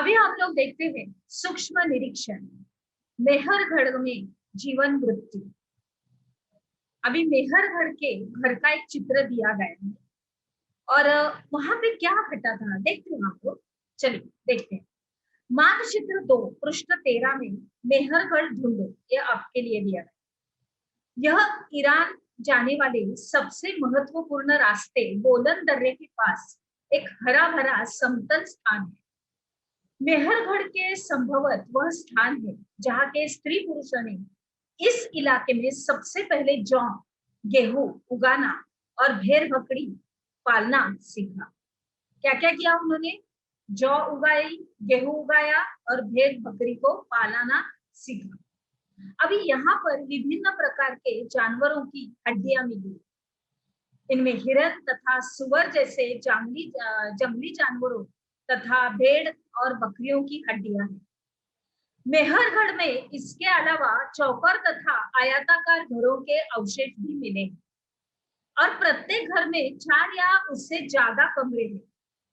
अभी हम लोग देखते हैं सूक्ष्म निरीक्षण, मेहरगढ़ में जीवन मृत्यु। अभी मेहरगढ़ के घर का एक चित्र दिया गया है और वहां पे क्या घटा था देखते हैं हम लोग। चलिए देखते हैं। मानचित्र 2 पृष्ठ 13 में मेहरगढ़ ढूंढो, ये आपके लिए दिया गया। यह ईरान जाने वाले सबसे महत्वपूर्ण रास्ते बोलन दर्रे के पास एक हरा भरा समतल स्थान है। मेहरगढ़ के संभवत वह स्थान है जहाँ के स्त्री पुरुषों ने इस इलाके में सबसे पहले जौ, गेहूं उगाना और भेड़ बकरी पालना सीखा। क्या क्या किया उन्होंने? जौ उगाई, गेहूं उगाया और भेड़ बकरी को पालना सीखा। अभी यहाँ पर विभिन्न प्रकार के जानवरों की हड्डियां मिली। इनमें हिरन तथा सुअर जैसे जंगली जानवरों तथा भेड़ और बकरियों की हड्डियां हैं। मेहरगढ़ में इसके अलावा चौकर तथा आयताकार घरों के अवशेष भी मिले हैं और प्रत्येक घर में 4 या उससे ज्यादा कमरे हैं,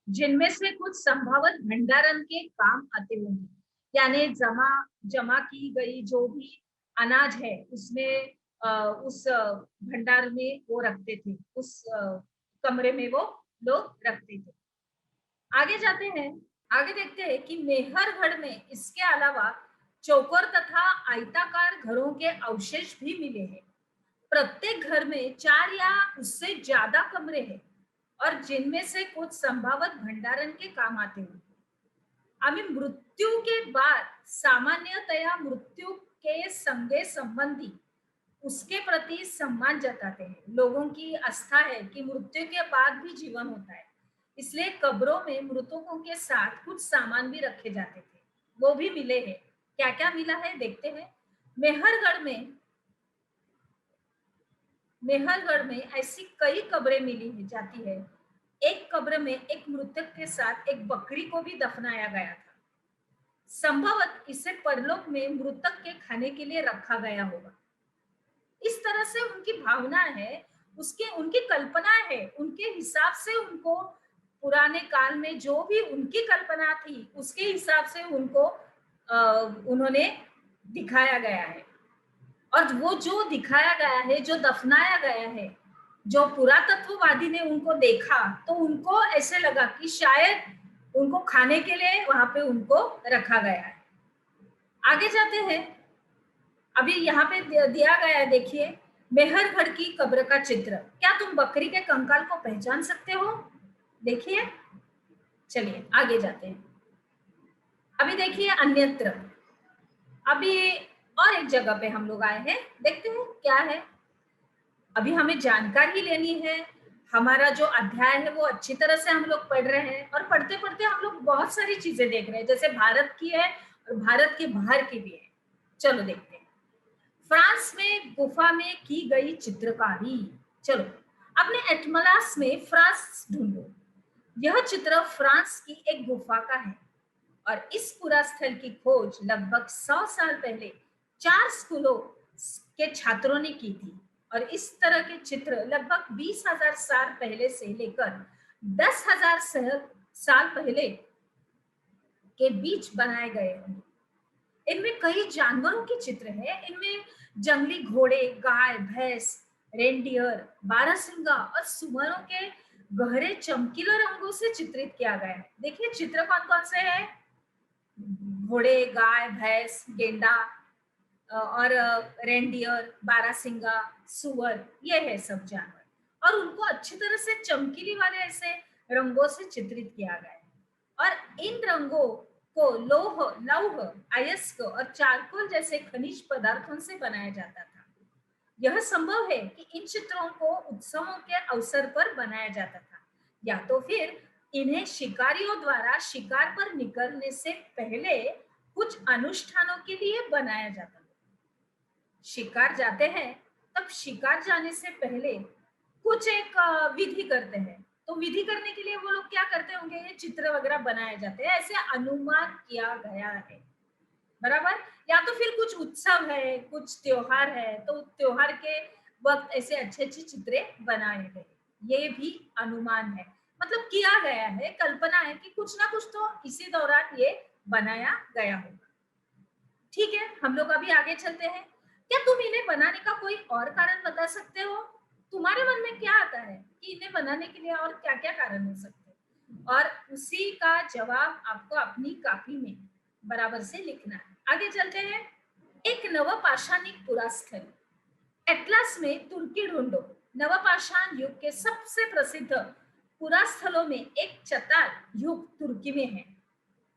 जिनमें से कुछ संभवत भंडारण के काम आते होंगे। यानी जमा की गई जो भी अनाज है उसमें उस भंडार में वो रखते थे, उस कमरे में वो लोग रखते थे। आगे जाते हैं। आगे देखते हैं कि मेहरगढ़ में इसके अलावा चौकोर तथा आयताकार घरों के अवशेष भी मिले हैं। प्रत्येक घर में 4 या उससे ज्यादा कमरे हैं और जिनमें से कुछ संभावित भंडारण के काम आते हैं। अभी मृत्यु के बाद सामान्यतया मृत्यु के संगे संबंधी उसके प्रति सम्मान जताते हैं। लोगों की आस्था है कि मृत्यु के बाद भी जीवन होता है, इसलिए कब्रों में मृतकों के साथ कुछ सामान भी रखे जाते थे, वो भी मिले हैं। क्या क्या मिला है देखते हैं। मेहरगढ़ में ऐसी कई कब्रें मिली जाती है। एक कब्र में एक मृतक के साथ एक बकरी को भी दफनाया गया था। संभवत इसे परलोक में मृतक के खाने के लिए रखा गया होगा। इस तरह से उनकी भावना है, उसके उनकी कल्पना है, उनके हिसाब से उनको पुराने काल में जो भी उनकी कल्पना थी उसके हिसाब से उनको उन्होंने दिखाया गया है। और वो जो दिखाया गया है, जो दफनाया गया है, जो पुरातत्ववादी ने उनको देखा तो उनको ऐसे लगा कि शायद उनको खाने के लिए वहां पे उनको रखा गया है। आगे जाते हैं। अभी यहाँ पे दिया गया है, देखिए मेहरगढ़ की कब्र का चित्र। क्या तुम बकरी के कंकाल को पहचान सकते हो? देखिए, चलिए आगे जाते हैं। अभी देखिए अन्यत्र। अभी और एक जगह पे हम लोग आए हैं, देखते हैं क्या है। अभी हमें जानकारी लेनी है। हमारा जो अध्याय है वो अच्छी तरह से हम लोग पढ़ रहे हैं और पढ़ते पढ़ते हम लोग बहुत सारी चीजें देख रहे हैं, जैसे भारत की है और भारत के बाहर की भी है। चलो देखते हैं। फ्रांस में गुफा में की गई चित्रकारी। चलो अपने एटमलास में फ्रांस ढूंढो। यह चित्र फ्रांस की एक गुफा का है और इस पूरा स्थल की खोज लगभग 100 साल पहले 4 स्कूलों के छात्रों ने की थी और इस तरह के चित्र लगभग 20,000 साल पहले से लेकर 10,000 साल पहले के बीच बनाए गए हैं। इनमें कई जानवरों के चित्र हैं। इनमें जंगली घोड़े, गाय, भैंस, रेनडियर, बारहसिंगा और सुअरों के गहरे चमकीले रंगों से चित्रित किया गया है। देखिए चित्र कौन कौन से हैं? घोड़े, गाय, भैंस, गेंडा और रेनडियर, बारहसिंगा, सुअर, ये है सब जानवर और उनको अच्छी तरह से चमकीली वाले ऐसे रंगों से चित्रित किया गया है। और इन रंगों को लौह, अयस्क और चारकोल जैसे खनिज पदार्थों से बनाया जाता था। यह संभव है कि इन चित्रों को उत्सवों के अवसर पर बनाया जाता था या तो फिर इन्हें शिकारियों द्वारा शिकार पर निकलने से पहले कुछ अनुष्ठानों के लिए बनाया जाता था। शिकार जाते हैं तब शिकार जाने से पहले कुछ एक विधि करते हैं, तो विधि करने के लिए वो लोग क्या करते होंगे? ये चित्र वगैरह बनाए जाते हैं, ऐसे अनुमान किया गया है, बराबर। या तो फिर कुछ उत्सव है, कुछ त्योहार है, तो त्योहार के वक्त ऐसे अच्छे अच्छे चित्रे बनाए गए, ये भी अनुमान है। मतलब किया गया है, कल्पना है कि कुछ ना कुछ तो इसी दौरान ये बनाया गया होगा। ठीक है, हम लोग अभी आगे चलते हैं। क्या तुम इन्हें बनाने का कोई और कारण बता सकते हो? तुम्हारे मन में क्या आता है कि इन्हें बनाने के लिए और क्या-क्या कारण हो सकते हैं? और उसी का जवाब आपको अपनी कॉपी में बराबर से लिखना है। आगे चलते हैं। एक नवपाषाणिक पुरास्थल। एटलस में तुर्की ढूंढो। नवपाषाण युग के सबसे प्रसिद्ध पुरास्थलों में एक चतार युग तुर्की में है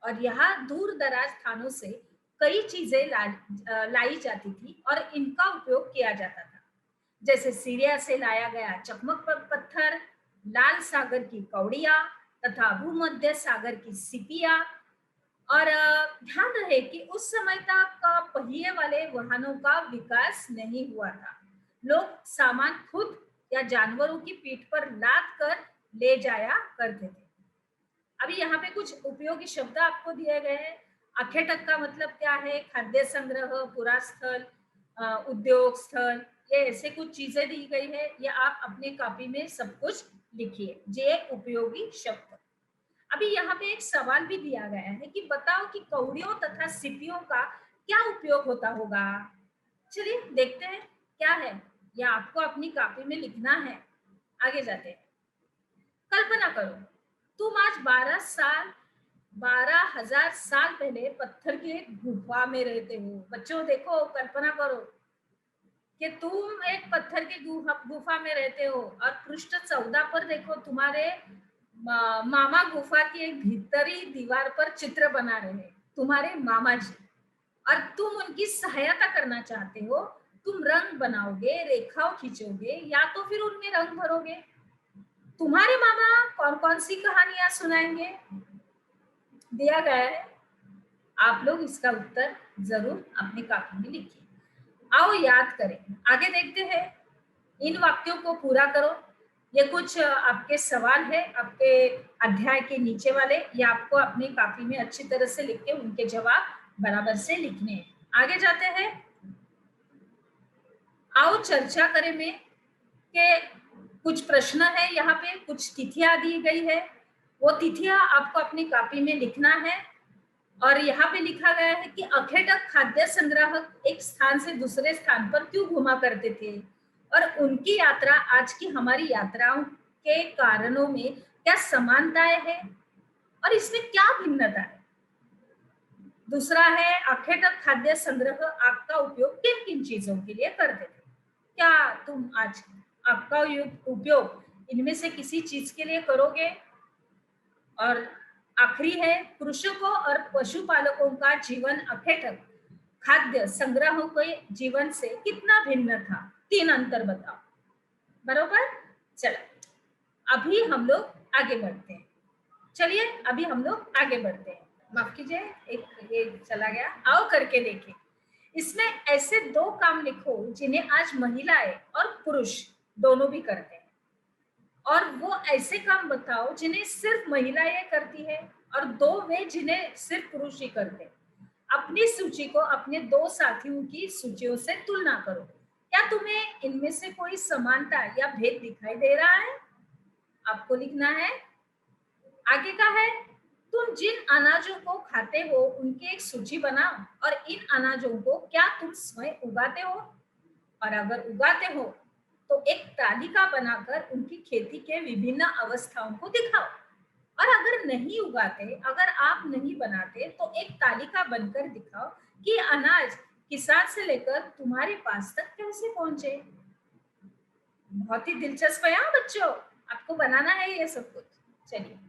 और यहाँ दूर दराज स्थानों से कई चीजें लाई जाती थी और इनका उपयोग किया जाता था। जैसे सीरिया से लाया गया चकमक पत्थर, लाल सागर की कौड़िया तथा भूमध्य सागर की सिपिया। और ध्यान रहे कि उस समय तक पहिए वाले वाहनों का विकास नहीं हुआ था। लोग सामान खुद या जानवरों की पीठ पर लाद कर ले जाया करते थे। अभी यहाँ पे कुछ उपयोगी शब्द आपको दिए गए हैं। अखेटक का मतलब क्या है? खाद्य संग्रह, पुरास्थल, उद्योग स्थल, ये ऐसे कुछ चीजें दी गई है। ये आप अपने कॉपी में सब कुछ लिखिए, ये उपयोगी शब्द। अभी यहाँ पे एक सवाल भी दिया गया है कि बताओ कि कौड़ियों तथा सिपियों का क्या उपयोग होता होगा। चलिए देखते हैं क्या है। यह आपको अपनी कॉपी में लिखना है। आगे जाते हैं। कल्पना करो, तुम आज 12,000 साल पहले पत्थर की एक गुफा में रहते हो। बच्चों देखो, कल्पना करो कि तुम एक पत्थर की गुफा में रहते हो और पृष्ठ 14 पर देखो, तुम्हारे मामा गुफा की एक भीतरी दीवार पर चित्र बना रहे हैं, तुम्हारे मामा जी, और तुम उनकी सहायता करना चाहते हो। तुम रंग बनाओगे, रेखाओं खींचोगे या तो फिर उनमें रंग भरोगे। तुम्हारे मामा कौन कौन सी कहानियां सुनाएंगे? दिया गया है, आप लोग इसका उत्तर जरूर अपनी कॉपी में लिखिए। आओ याद करें। आगे देखते हैं। इन वाक्यों को पूरा करो। ये कुछ आपके सवाल है आपके अध्याय के नीचे वाले, ये आपको अपनी कॉपी में अच्छी तरह से लिख के उनके जवाब बराबर से लिखने हैं। आगे जाते हैं। आओ चर्चा करें में के कुछ प्रश्न है। यहाँ पे कुछ तिथियां दी गई है, वो तिथियां आपको अपनी कॉपी में लिखना है। और यहाँ पे लिखा गया है कि अखेटक खाद्य संग्राहक एक स्थान से दूसरे स्थान पर क्यों घुमा करते थे और उनकी यात्रा आज की हमारी यात्राओं के कारणों में क्या समानताएं हैं और इसमें क्या भिन्नता है। दूसरा है, अखेटक खाद्य संग्रह आपका उपयोग किन किन चीजों के लिए करते थे? क्या तुम आज आपका उपयोग इनमें से किसी चीज के लिए करोगे? और आखिरी है, कृषकों और पशुपालकों का जीवन अखेटक खाद्य संग्रहों के जीवन से कितना भिन्न था? 3 अंतर बताओ। बरोबर। चलो अभी हम लोग आगे बढ़ते हैं। चलिए अभी हम लोग आगे बढ़ते हैं। माफ कीजिए, एक ये चला गया। आओ करके देखें। इसमें ऐसे 2 काम लिखो जिन्हें आज महिलाएं और पुरुष दोनों भी करते हैं, और वो ऐसे काम बताओ जिन्हें सिर्फ महिलाएं करती है और 2 वे जिन्हें सिर्फ पुरुष ही करते हैं। अपनी सूची को अपने 2 साथियों की सूचियों से तुलना करो। क्या तुम्हें इनमें से कोई समानता या भेद दिखाई दे रहा है? आपको लिखना है। आगे का है, तुम जिन अनाजों को खाते हो उनकी एक सूची बनाओ और इन अनाजों को क्या तुम स्वयं उगाते हो, और अगर उगाते हो तो एक तालिका बनाकर उनकी खेती के विभिन्न अवस्थाओं को दिखाओ, और अगर नहीं उगाते, अगर आप नहीं बनाते तो एक तालिका बनकर दिखाओ कि अनाज किसान से लेकर तुम्हारे पास तक कैसे पहुंचे। बहुत ही दिलचस्प है बच्चों, आपको बनाना है ये सब कुछ। चलिए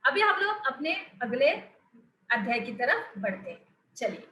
अभी हम लोग अपने अगले अध्याय की तरफ बढ़ते हैं। चलिए।